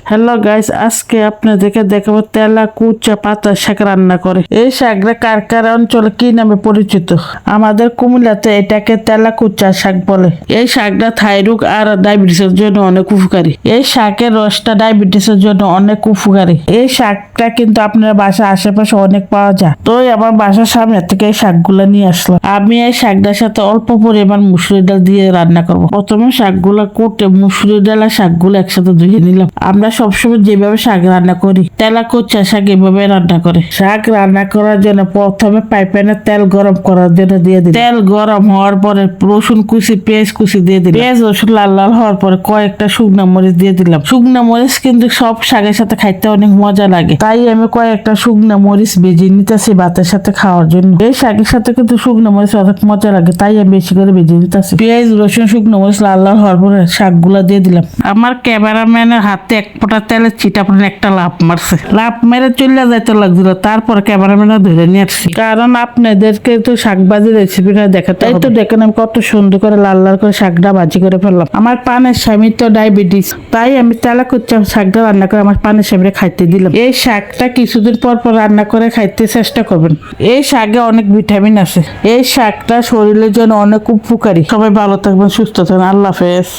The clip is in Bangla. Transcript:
হ্যালো গাইস, আজকে আপনাদেরকে দেখাবো তেলা কুচা পাতা শাক রান্না করে। এই শাকটা কার কার অঞ্চলে কি নামে পরিচিত? আমাদের কুমিল্লাতে এটাকে তেলা কুচা শাক বলে। এই শাকটা থাইরোগ আর ডায়াবেটিসের জন্য অনেক উপকারী। এই শাকের রসটা ডায়াবেটিসের জন্য অনেক উপকারী। এই শাকটা কিন্তু আপনার বাসার আশেপাশে অনেক পাওয়া যায়। তো আমার বাসার সামনে থেকে এই শাকগুলো নিয়ে আসলাম। আমি এই শাকটার সাথে অল্প পরিমাণ মুসুরি ডাল দিয়ে রান্না করবো। প্রথমে শাকগুলো কুটে মুসুরি ডাল আর শাকগুলো একসাথে ধুয়ে নিলাম। আমরা সবসময় যেভাবে শাক রান্না করি, তেলা কুচা শাক এভাবে রান্না করে। শাক রান্না করার জন্য প্রথমে প্যানে তেল গরম করার জন্য দিয়ে দিই। তেল গরম হওয়ার পরে রসুন কুচি, পেঁয়াজ কুচি দিয়ে দিলাম। পেঁয়াজ রসুন লাল লাল হওয়ার পরে কয়েকটা শুকনো মরিচ দিয়ে দিলাম। শুকনো মরিচ কিন্তু সব শাকের সাথে খাইতে অনেক মজা লাগে, তাই আমি কয়েকটা শুকনো মরিচ ভেজে নিতেছি ভাতের সাথে খাওয়ার জন্য। এই শাকের সাথে কিন্তু শুকনো মরিচ অনেক মজা লাগে, তাই আমি বেশি করে ভেজে নিতেছি। পেঁয়াজ রসুন শুকনো মরিচ লাল লাল হওয়ার পরে শাকগুলা দিয়ে দিলাম। আমার ক্যামেরাম্যানের হাতে এক ফোঁটা তেলের ছিটা পরে একটা লাফ মারছে। লাফ মেরে চলে যাইতে লাগছিল, তারপর ক্যামেরাম্যানে ধরে নিয়ে আসছি, কারণ আপনাদেরকে তো শাক ভাজি রেসিপিটা দেখাতে। তাই তো দেখেন আমি কত সুন্দর করে লাল লাল করে শাকটা ভাজি করে ফেললাম। আমার পানের স্বামী তো ডায়াবেটিস, তাই আমি তেলা কুচা শাকটা রান্না করে আমার পানের স্বামীরে খাইতে দিলাম। এই শাকটা কিছুদিন পর পর রান্না করে খাইতে চেষ্টা করবেন। এই শাকে অনেক ভিটামিন আছে। এই শাকটা শরীরের জন্য অনেক উপকারী। সবাই ভালো থাকবেন, সুস্থ থাকবেন। আল্লাহ হাফেজ।